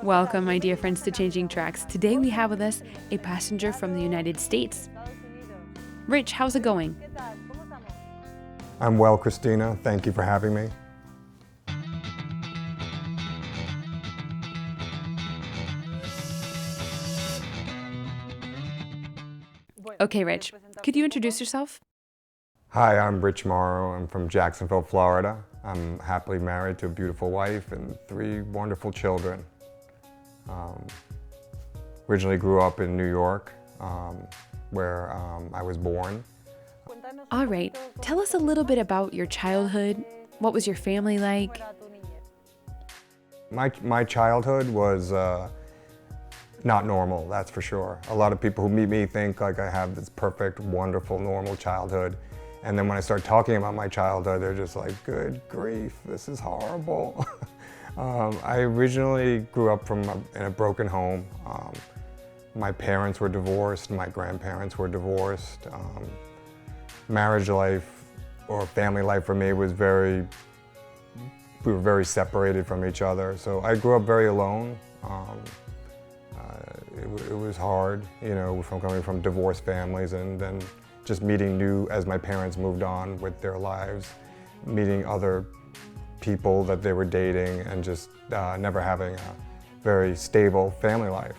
Welcome, my dear friends, to Changing Tracks. Today we have with us a passenger from the United States. Rich, how's it going? I'm well, Christina. Thank you for having me. Okay, Rich, could you introduce yourself? Hi, I'm Rich Mauro. I'm from Jacksonville, Florida. I'm happily married to a beautiful wife and 3 wonderful children. Originally grew up in New York, where I was born. All right, tell us a little bit about your childhood. What was your family like? My childhood was not normal, that's for sure. A lot of people who meet me think like I have this perfect, wonderful, normal childhood. And then when I start talking about my childhood, they're just like, good grief, this is horrible. I originally grew up in a broken home. My parents were divorced, my grandparents were divorced. Marriage life or family life for me was we were very separated from each other. So I grew up very alone. It was hard, you know, coming from divorced families and then just meeting as my parents moved on with their lives, meeting other people that they were dating and just never having a very stable family life.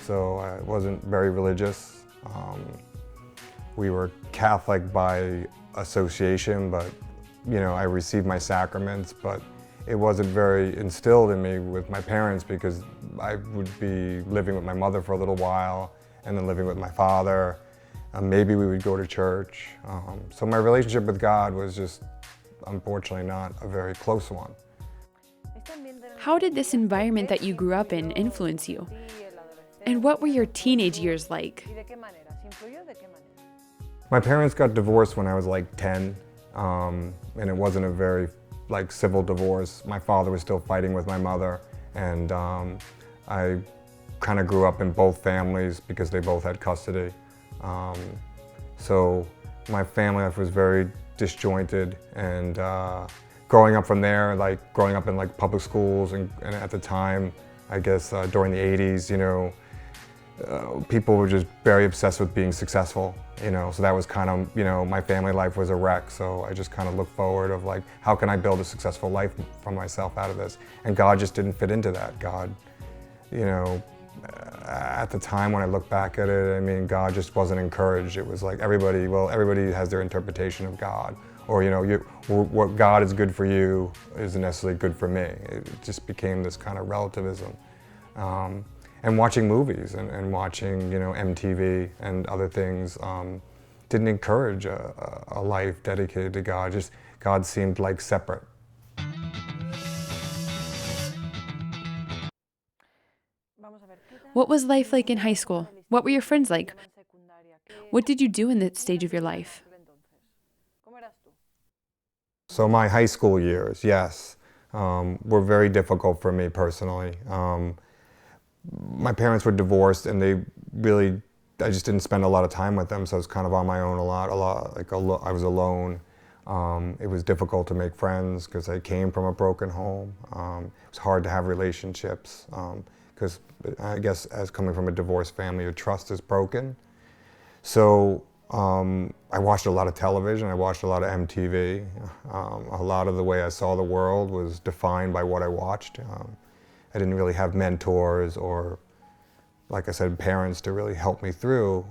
So I wasn't very religious. We were Catholic by association, but you know, I received my sacraments, but it wasn't very instilled in me with my parents because I would be living with my mother for a little while and then living with my father. Maybe we would go to church. So my relationship with God was just, unfortunately, not a very close one. How did this environment that you grew up in influence you? And what were your teenage years like? My parents got divorced when I was like 10, and it wasn't a very civil divorce. My father was still fighting with my mother, and I kind of grew up in both families because they both had custody. So my family life was very disjointed, and growing up from there, growing up in public schools, and at the time, I guess during the 80s, you know, people were just very obsessed with being successful, you know, so that was kind of, you know, my family life was a wreck, so I just kind of looked forward of how can I build a successful life for myself out of this? And God just didn't fit into that. God, you know, at the time when I look back at it, I mean, God just wasn't encouraged. It was like everybody has their interpretation of God, or, you know, what God is good for you isn't necessarily good for me. It just became this kind of relativism. And watching movies and watching, you know, MTV and other things didn't encourage a life dedicated to God. Just God seemed like separate. What was life like in high school? What were your friends like? What did you do in that stage of your life? So my high school years, yes, were very difficult for me personally. My parents were divorced, and I just didn't spend a lot of time with them, so I was kind of on my own a lot, I was alone. It was difficult to make friends because I came from a broken home. It was hard to have relationships because I guess as coming from a divorced family, your trust is broken. So I watched a lot of television, I watched a lot of MTV. A lot of the way I saw the world was defined by what I watched. I didn't really have mentors or, like I said, parents to really help me through.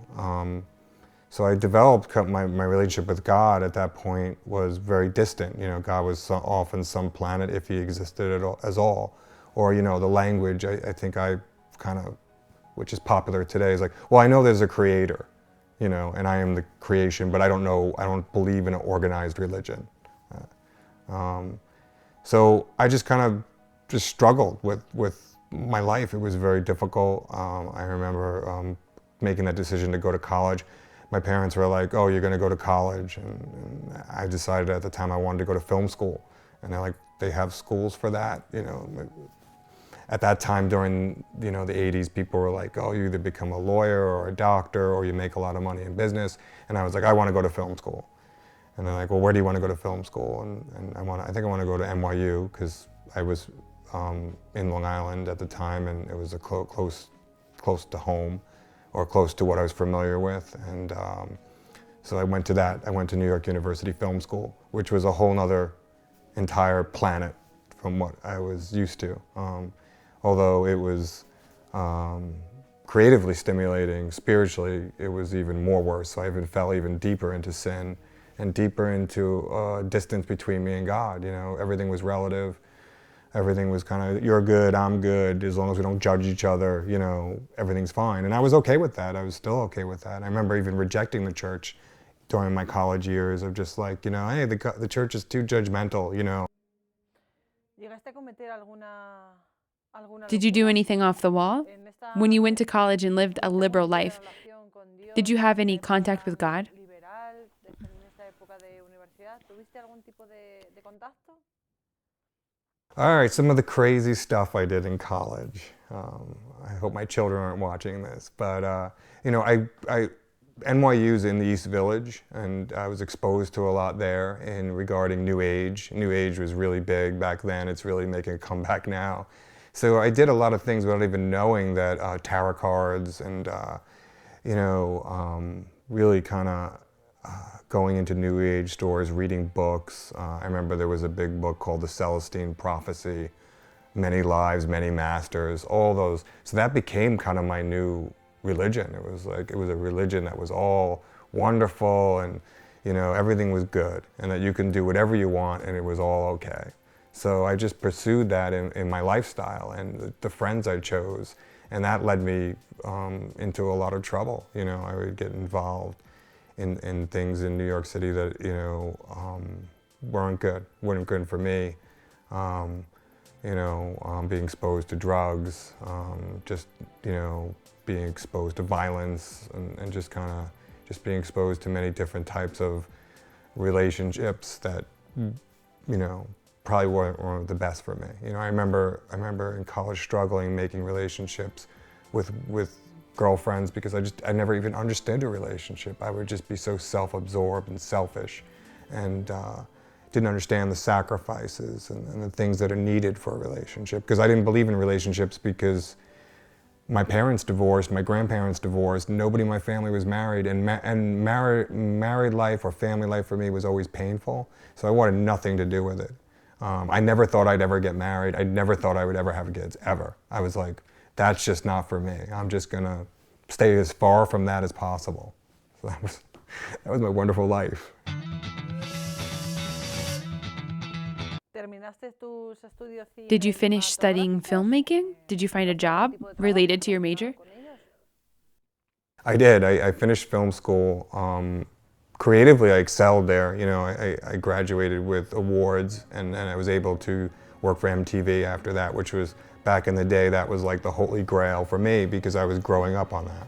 So I developed my relationship with God at that point was very distant. You know, God was off on some planet if he existed at all. Or, you know, the language I think I kind of, which is popular today, is like, well, I know there's a creator, you know, and I am the creation, but I don't believe in an organized religion. So I just kind of struggled with my life. It was very difficult. I remember making that decision to go to college. My parents were like, oh, you're going to go to college. And I decided at the time I wanted to go to film school. And they're like, they have schools for that, you know. At that time during, you know, the 80s, people were like, oh, you either become a lawyer or a doctor or you make a lot of money in business. And I was like, I want to go to film school. And they're like, well, where do you want to go to film school? And I think I want to go to NYU because I was in Long Island at the time, and it was a close to home, or close to what I was familiar with. And so I went to that. I went to New York University Film School, which was a whole nother entire planet from what I was used to. Although it was creatively stimulating, spiritually, it was even more worse. So I even fell even deeper into sin and deeper into distance between me and God. You know, everything was relative. Everything was kind of, you're good, I'm good, as long as we don't judge each other, you know, everything's fine. And I was okay with that. I was still okay with that. I remember even rejecting the church during my college years, of just like, you know, hey, the church is too judgmental, you know. Did you do anything off the wall? When you went to college and lived a liberal life, did you have any contact with God? All right, some of the crazy stuff I did in college. I hope my children aren't watching this, but you know, NYU's in the East Village, and I was exposed to a lot there in regarding New Age. New Age was really big back then. It's really making a comeback now. So I did a lot of things without even knowing that tarot cards and you know, really kind of going into New Age stores, reading books. I remember there was a big book called The Celestine Prophecy, Many Lives, Many Masters, all those. So that became kind of my new religion. It was like, it was a religion that was all wonderful, and you know, everything was good, and that you can do whatever you want and it was all okay. So I just pursued that in my lifestyle and the friends I chose, and that led me into a lot of trouble. You know, I would get involved in things in New York City that, you know, weren't good for me. You know, being exposed to drugs, just, you know, being exposed to violence, and just kind of just being exposed to many different types of relationships that, you know, probably weren't the best for me. You know, I remember in college struggling, making relationships with girlfriends, because I never even understood a relationship. I would just be so self-absorbed and selfish, and didn't understand the sacrifices and the things that are needed for a relationship. Because I didn't believe in relationships, because my parents divorced, my grandparents divorced, nobody in my family was married, and married life or family life for me was always painful, so I wanted nothing to do with it. I never thought I'd ever get married. I never thought I would ever have kids, ever. I was like, that's just not for me. I'm just gonna stay as far from that as possible. So that was my wonderful life. Did you finish studying filmmaking? Did you find a job related to your major? I did. I finished film school. Creatively, I excelled there. You know, I graduated with awards, and I was able to work for MTV after that, which was, back in the day, that was like the holy grail for me, because I was growing up on that.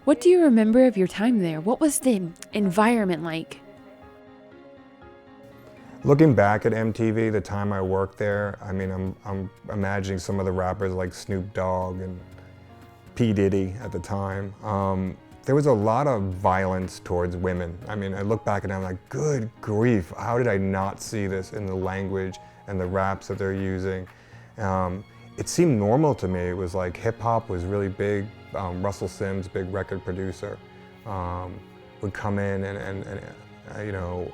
What do you remember of your time there? What was the environment like? Looking back at MTV, the time I worked there, I mean, I'm imagining some of the rappers like Snoop Dogg and P. Diddy at the time. There was a lot of violence towards women. I mean, I look back and I'm like, good grief, how did I not see this in the language and the raps that they're using? It seemed normal to me. It was like hip hop was really big. Russell Sims, big record producer, would come in and you know,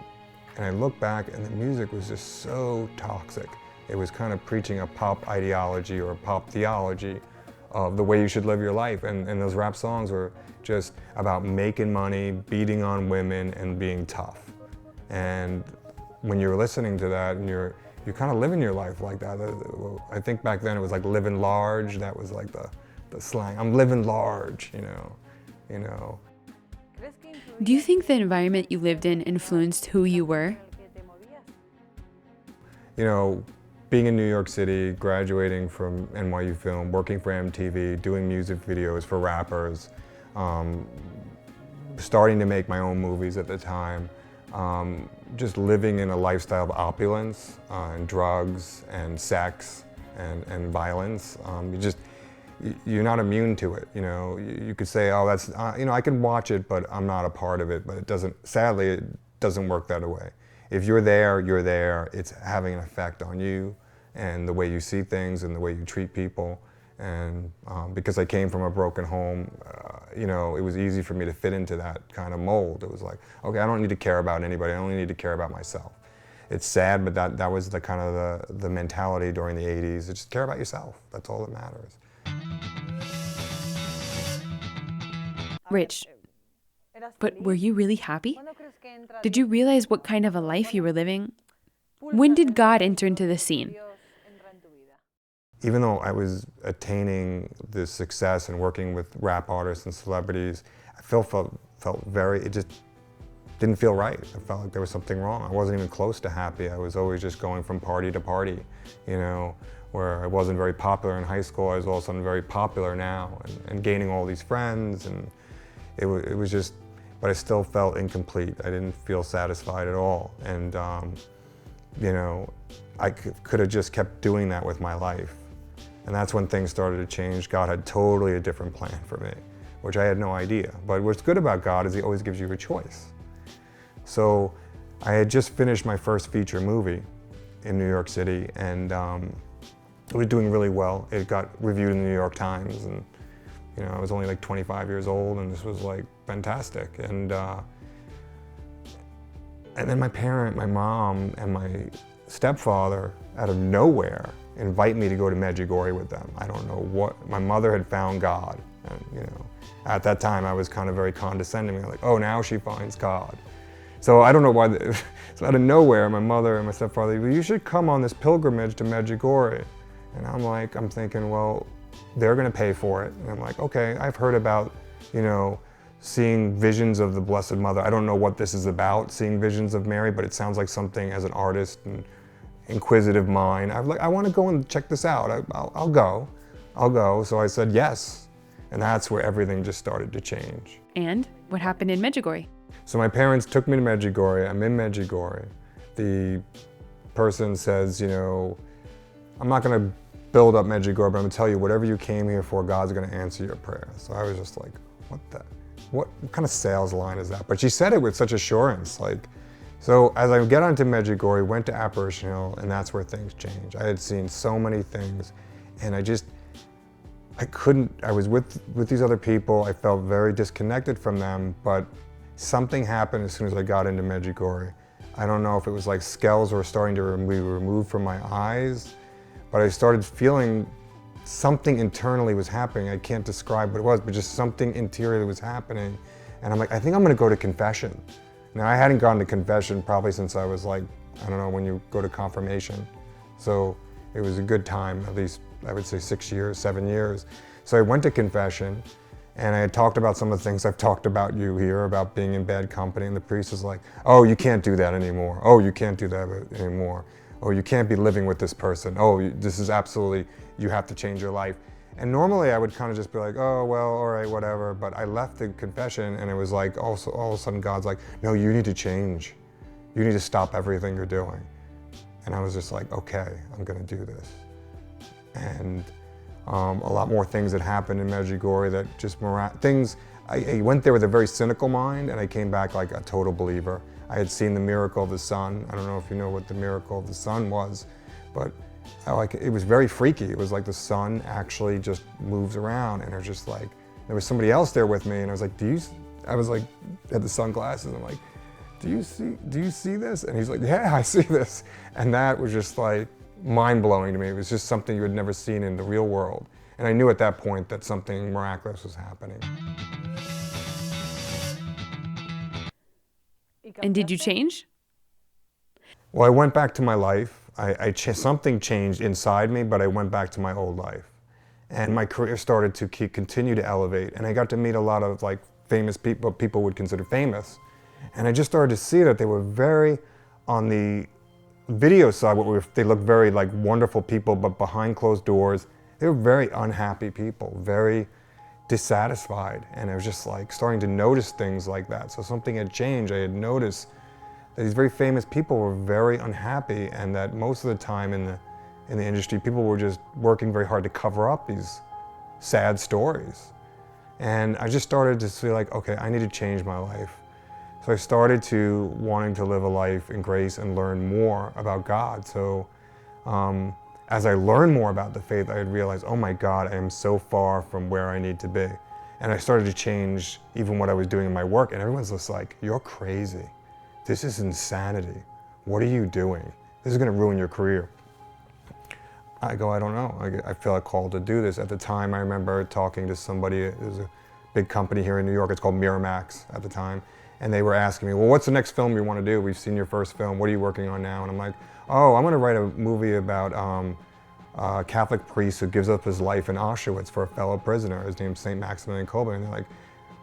and I look back and the music was just so toxic. It was kind of preaching a pop ideology or a pop theology of the way you should live your life. And those rap songs were just about making money, beating on women, and being tough. And when you're listening to that and you're kind of living your life like that, I think back then it was like living large. That was like the slang. I'm living large, you know. Do you think the environment you lived in influenced who you were? You know, being in New York City, graduating from NYU Film, working for MTV, doing music videos for rappers, starting to make my own movies at the time, just living in a lifestyle of opulence and drugs and sex and violence. You're not immune to it, you know. You could say, oh, that's, you know, I can watch it, but I'm not a part of it. But it doesn't, sadly, it doesn't work that way. If you're there, you're there. It's having an effect on you and the way you see things and the way you treat people. And because I came from a broken home, you know, it was easy for me to fit into that kind of mold. It was like, okay, I don't need to care about anybody. I only need to care about myself. It's sad, but that was the kind of the mentality during the 80s. Just care about yourself. That's all that matters. Rich, but were you really happy? Did you realize what kind of a life you were living? When did God enter into the scene? Even though I was attaining this success and working with rap artists and celebrities, I felt very, it just didn't feel right. I felt like there was something wrong. I wasn't even close to happy. I was always just going from party to party, you know, where I wasn't very popular in high school. I was all of a sudden very popular now and gaining all these friends, and it was just, but I still felt incomplete. I didn't feel satisfied at all. And, you know, I could have just kept doing that with my life. And that's when things started to change. God had totally a different plan for me, which I had no idea. But what's good about God is He always gives you a choice. So I had just finished my first feature movie in New York City, and it was doing really well. It got reviewed in the New York Times, and you know, I was only like 25 years old, and this was like fantastic. And then my mom and my stepfather, out of nowhere, invite me to go to Medjugorje with them. I don't know what, my mother had found God. And, you know, at that time I was kind of very condescending, like, oh, now she finds God. So I don't know why, so out of nowhere, my mother and my stepfather, well, you should come on this pilgrimage to Medjugorje. And I'm thinking, well, they're gonna pay for it. And I'm like, okay, I've heard about, you know, seeing visions of the Blessed Mother. I don't know what this is about, seeing visions of Mary, but it sounds like something as an artist and inquisitive mind. I'm like, I want to go and check this out. I'll go. So I said yes. And that's where everything just started to change. And what happened in Medjugorje? So my parents took me to Medjugorje. I'm in Medjugorje. The person says, you know, I'm not going to build up Medjugorje, but I'm going to tell you whatever you came here for, God's going to answer your prayer. So I was just like, what kind of sales line is that? But she said it with such assurance, like. So as I get onto Medjugorje, went to Apparition Hill, and that's where things changed. I had seen so many things, and I was with these other people. I felt very disconnected from them, but something happened as soon as I got into Medjugorje. I don't know if it was like scales were starting to be removed from my eyes, but I started feeling something internally was happening. I can't describe what it was, but just something interiorly was happening. And I'm like, I think I'm gonna go to confession. Now, I hadn't gone to confession probably since I was like, I don't know, when you go to confirmation. So it was a good time, at least I would say 6 years, 7 years. So I went to confession, and I had talked about some of the things I've talked about you here, about being in bad company, and the priest was like, oh, you can't do that anymore. Oh, you can't do that anymore. Oh, you can't be living with this person. Oh, this is absolutely, you have to change your life. And normally I would kind of just be like, oh, well, all right, whatever. But I left the confession, and it was like, also, all of a sudden God's like, no, you need to change. You need to stop everything you're doing. And I was just like, okay, I'm gonna do this. And a lot more things had happened in Medjugorje that just I went there with a very cynical mind, and I came back like a total believer. I had seen the miracle of the sun. I don't know if you know what the miracle of the sun was, but it was very freaky. It was like the sun actually just moves around, and it was just like, there was somebody else there with me, and I was like, had the sunglasses, I'm like, do you see this? And he's like, yeah, I see this. And that was just like mind-blowing to me. It was just something you had never seen in the real world. And I knew at that point that something miraculous was happening. And did you change? Well, I went back to my life. Something changed inside me, but I went back to my old life. And my career started to continue to elevate. And I got to meet a lot of like famous people would consider famous. And I just started to see that they were very, on the video side, they looked very like wonderful people, but behind closed doors, they were very unhappy people, very dissatisfied. And I was just like starting to notice things like that. So something had changed. I had noticed that these very famous people were very unhappy, and that most of the time in the industry, people were just working very hard to cover up these sad stories. And I just started to feel like, okay, I need to change my life. So I started to wanting to live a life in grace and learn more about God. So as I learned more about the faith, I had realized, oh my God, I am so far from where I need to be. And I started to change even what I was doing in my work, and everyone's just like, you're crazy. This is insanity. What are you doing? This is gonna ruin your career. I go, I don't know. I feel a call to do this. At the time, I remember talking to somebody, there's a big company here in New York, it's called Miramax at the time, and they were asking me, well, what's the next film you want to do? We've seen your first film, what are you working on now? And I'm like, oh, I'm gonna write a movie about a Catholic priest who gives up his life in Auschwitz for a fellow prisoner. His name's St. Maximilian Kolbe. And they're like,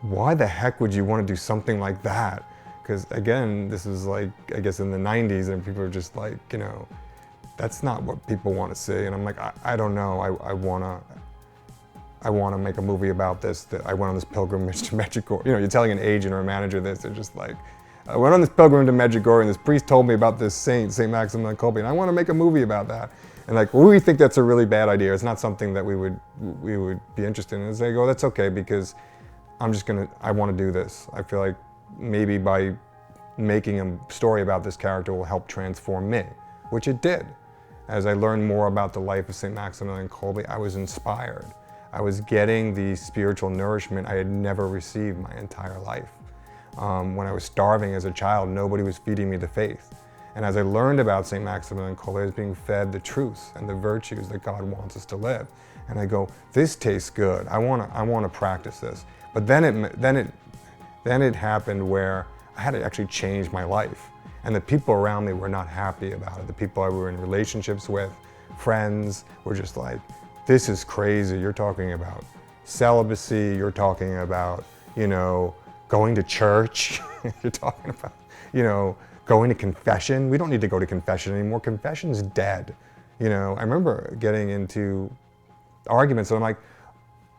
why the heck would you want to do something like that? Because again, this is like, I guess in the 90s, and people are just like, you know, that's not what people want to see. And I'm like, I don't know, I want to make a movie about this. That I went on this pilgrimage to Medjugorje. You know, you're telling an agent or a manager this, they're just like, I went on this pilgrimage to Medjugorje and this priest told me about this saint, St. Maximilian Kolbe, and I want to make a movie about that. And like, well, we think that's a really bad idea. It's not something that we would be interested in. And they go, that's okay, because I want to do this. I feel like maybe by making a story about this character will help transform me, which it did. As I learned more about the life of St. Maximilian Kolbe, I was inspired. I was getting the spiritual nourishment I had never received my entire life. When I was starving as a child, nobody was feeding me the faith. And as I learned about St. Maximilian Kolbe, I was being fed the truths and the virtues that God wants us to live. And I go, this tastes good. I want to practice this. But then it happened where I had to actually change my life. And the people around me were not happy about it. The people I were in relationships with, friends, were just like, this is crazy. You're talking about celibacy. You're talking about, you know, going to church. You're talking about, you know, going to confession. We don't need to go to confession anymore. Confession's dead. You know, I remember getting into arguments and I'm like,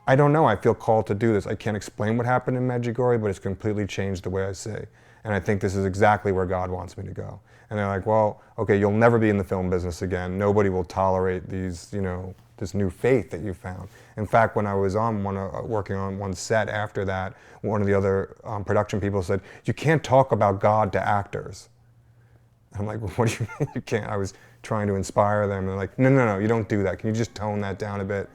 I don't know, I feel called to do this. I can't explain what happened in Medjugorje, but it's completely changed the way I see. And I think this is exactly where God wants me to go. And they're like, well, okay, you'll never be in the film business again. Nobody will tolerate these, you know, this new faith that you found. In fact, when I was on working on one set after that, one of the other production people said, you can't talk about God to actors. I'm like, well, what do you mean you can't? I was trying to inspire them. And they're like, no, you don't do that. Can you just tone that down a bit?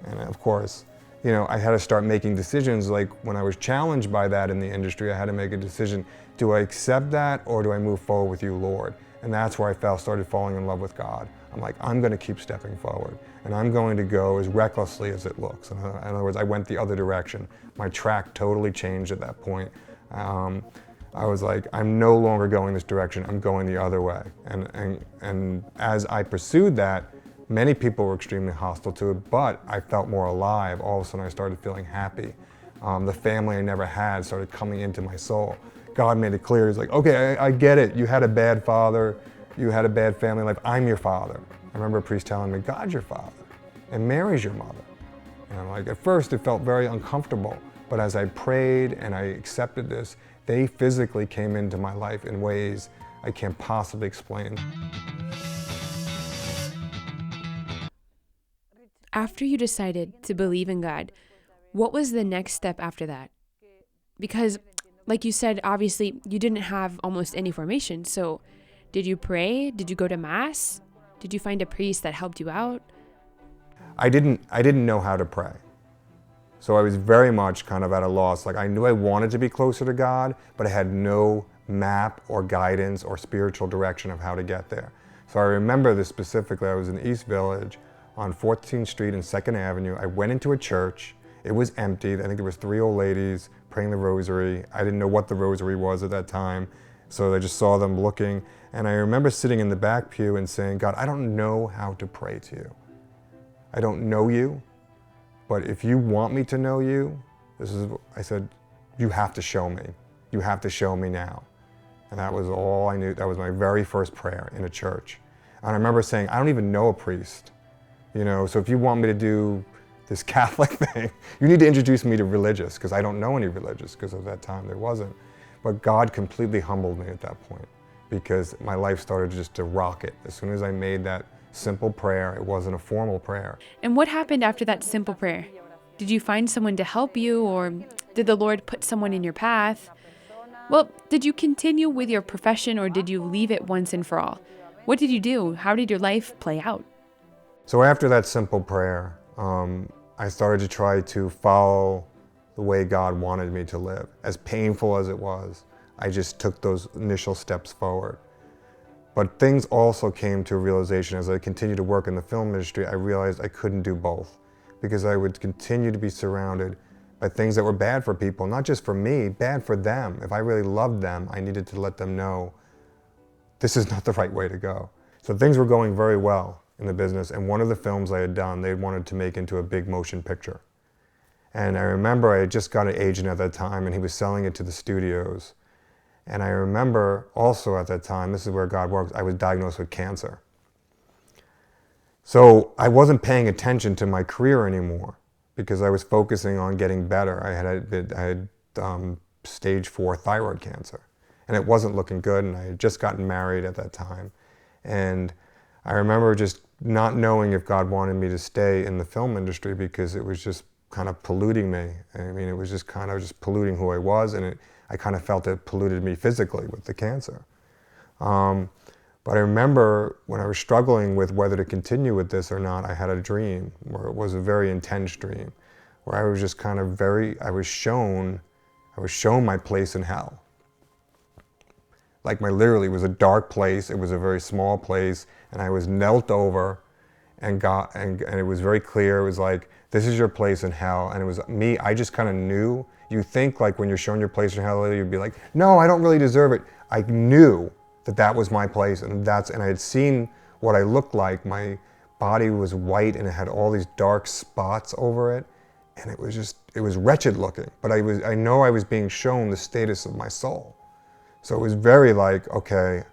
And of course, you know, I had to start making decisions. Like when I was challenged by that in the industry, I had to make a decision. Do I accept that or do I move forward with you, Lord? And that's where I started falling in love with God. I'm like, I'm going to keep stepping forward. And I'm going to go as recklessly as it looks. In other words, I went the other direction. My track totally changed at that point. I was like, I'm no longer going this direction. I'm going the other way. And as I pursued that, many people were extremely hostile to it, but I felt more alive. All of a sudden, I started feeling happy. The family I never had started coming into my soul. God made it clear. He's like, okay, I get it. You had a bad father. You had a bad family life. I'm your father. I remember a priest telling me, God's your father, and Mary's your mother. And I'm like, at first, it felt very uncomfortable. But as I prayed and I accepted this, they physically came into my life in ways I can't possibly explain. After you decided to believe in God, what was the next step after that? Because, like you said, obviously you didn't have almost any formation. So did you pray? Did you go to Mass? Did you find a priest that helped you out? I didn't know how to pray. So I was very much kind of at a loss. Like I knew I wanted to be closer to God, but I had no map or guidance or spiritual direction of how to get there. So I remember this specifically. I was in East Village on 14th Street and 2nd Avenue. I went into a church. It was empty. I think there was 3 old ladies praying the rosary. I didn't know what the rosary was at that time, so I just saw them looking. And I remember sitting in the back pew and saying, God, I don't know how to pray to you. I don't know you, but if you want me to know you, I said, you have to show me. You have to show me now. And that was all I knew. That was my very first prayer in a church. And I remember saying, I don't even know a priest. You know, so if you want me to do this Catholic thing, you need to introduce me to religious, because I don't know any religious, because at that time there wasn't. But God completely humbled me at that point, because my life started just to rocket. As soon as I made that simple prayer, it wasn't a formal prayer. And what happened after that simple prayer? Did you find someone to help you, or did the Lord put someone in your path? Well, did you continue with your profession or did you leave it once and for all? What did you do? How did your life play out? So after that simple prayer, I started to try to follow the way God wanted me to live. As painful as it was, I just took those initial steps forward. But things also came to a realization as I continued to work in the film industry. I realized I couldn't do both because I would continue to be surrounded by things that were bad for people, not just for me, bad for them. If I really loved them, I needed to let them know this is not the right way to go. So things were going very well in the business, and one of the films I had done, they wanted to make into a big motion picture. And I remember I had just got an agent at that time, and he was selling it to the studios. And I remember also at that time, this is where God works, I was diagnosed with cancer. So I wasn't paying attention to my career anymore because I was focusing on getting better. I had stage 4 thyroid cancer, and it wasn't looking good, and I had just gotten married at that time. And I remember just not knowing if God wanted me to stay in the film industry because it was just kind of polluting me. I mean, it was just kind of just polluting who I was, and I kind of felt it polluted me physically with the cancer. But I remember when I was struggling with whether to continue with this or not, I had a dream where it was a very intense dream, where I was just kind of I was shown my place in hell. Like literally, it was a dark place, it was a very small place, and I was knelt over and it was very clear, it was like, this is your place in hell, and it was me, I just kind of knew. You think like when you're shown your place in hell, you'd be like, no, I don't really deserve it. I knew that was my place, and I had seen what I looked like. My body was white and it had all these dark spots over it, and it was wretched looking, but I know I was being shown the status of my soul. So it was very like, okay,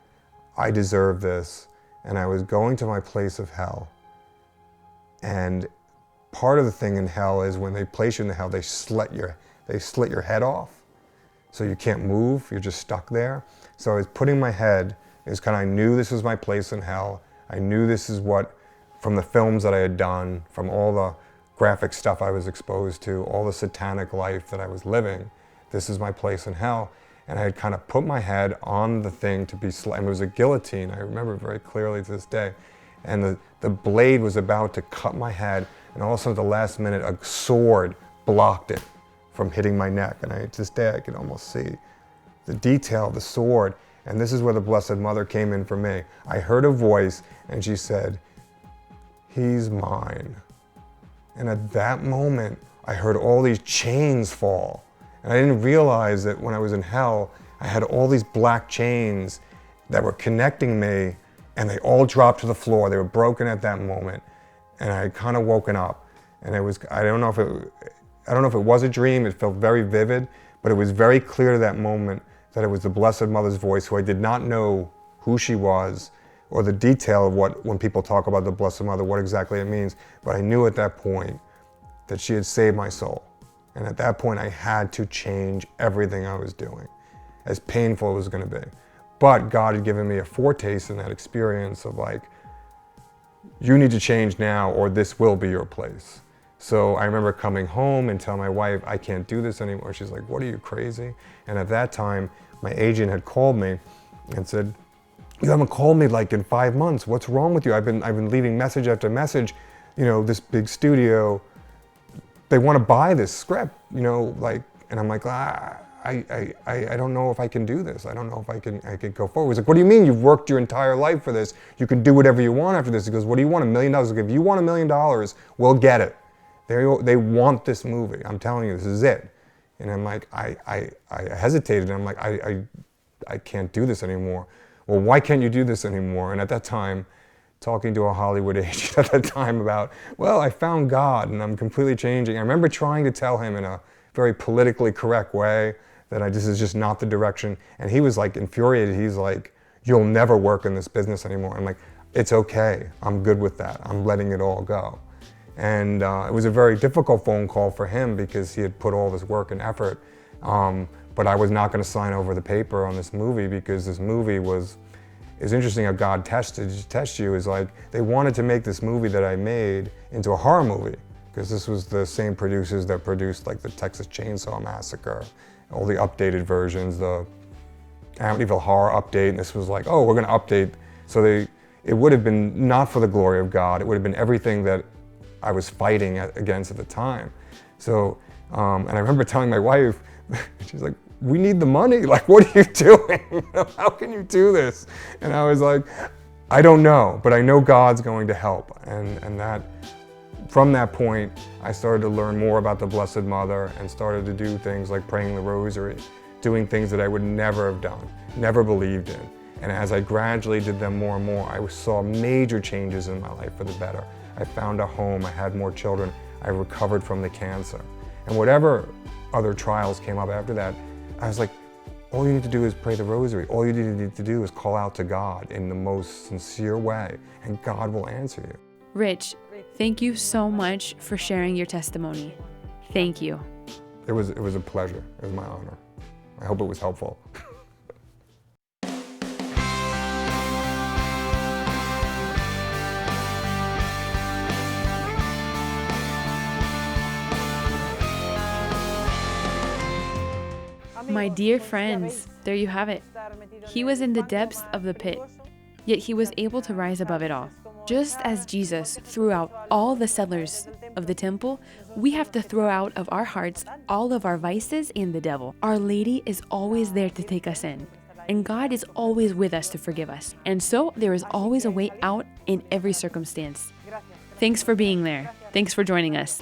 I deserve this, and I was going to my place of hell. And part of the thing in hell is when they place you in the hell, they slit your head off, so you can't move, you're just stuck there. So I was putting my head, I knew this was my place in hell. I knew this is what, from the films that I had done, from all the graphic stuff I was exposed to, all the satanic life that I was living, this is my place in hell. And I had kind of put my head on the thing to be slit, and it was a guillotine, I remember it very clearly to this day. And the blade was about to cut my head, and all of a sudden at the last minute, a sword blocked it from hitting my neck. And to this day, I could almost see the detail of the sword. And this is where the Blessed Mother came in for me. I heard a voice, and she said, he's mine. And at that moment, I heard all these chains fall. And I didn't realize that when I was in hell, I had all these black chains that were connecting me, and they all dropped to the floor. They were broken at that moment. And I had kind of woken up. And I don't know if it was a dream, it felt very vivid, but it was very clear to that moment that it was the Blessed Mother's voice, who I did not know who she was or the detail of when people talk about the Blessed Mother, what exactly it means. But I knew at that point that she had saved my soul. And at that point, I had to change everything I was doing, as painful as it was going to be. But God had given me a foretaste in that experience of like, you need to change now or this will be your place. So I remember coming home and telling my wife, I can't do this anymore. She's like, what, are you crazy? And at that time, my agent had called me and said, you haven't called me like in 5 months. What's wrong with you? I've been leaving message after message. You know, this big studio, they want to buy this script, you know, like, and I'm like, I don't know if I can do this. I don't know if I can go forward. He's like, what do you mean? You've worked your entire life for this. You can do whatever you want after this. He goes, what do you want, $1 million? Like, if you want $1 million, we'll get it. They want this movie. I'm telling you, this is it. And I'm like, I hesitated. I'm like, I can't do this anymore. Well, why can't you do this anymore? And at that time, talking to a Hollywood agent at that time about, well, I found God and I'm completely changing. I remember trying to tell him in a very politically correct way that this is just not the direction. And he was like infuriated. He's like, you'll never work in this business anymore. I'm like, it's okay. I'm good with that. I'm letting it all go. And it was a very difficult phone call for him because he had put all this work and effort. But I was not going to sign over the paper on this movie because this movie was, it's interesting how God tests you, is like, they wanted to make this movie that I made into a horror movie because this was the same producers that produced like the Texas Chainsaw Massacre, all the updated versions, the Amityville Horror update, and this was like, oh, we're going to update. So it would have been not for the glory of God. It would have been everything that I was fighting against at the time. So, and I remember telling my wife, she's like, we need the money. Like, what are you doing? How can you do this? And I was like, I don't know, but I know God's going to help. And that, from that point, I started to learn more about the Blessed Mother and started to do things like praying the rosary, doing things that I would never have done, never believed in. And as I gradually did them more and more, I saw major changes in my life for the better. I found a home, I had more children, I recovered from the cancer. And whatever other trials came up after that, I was like, all you need to do is pray the rosary. All you need to do is call out to God in the most sincere way, and God will answer you. Rich, thank you so much for sharing your testimony. Thank you. It was a pleasure. It was my honor. I hope it was helpful. My dear friends, there you have it. He was in the depths of the pit, yet he was able to rise above it all. Just as Jesus threw out all the settlers of the temple, we have to throw out of our hearts all of our vices and the devil. Our Lady is always there to take us in, and God is always with us to forgive us. And so there is always a way out in every circumstance. Thanks for being there. Thanks for joining us.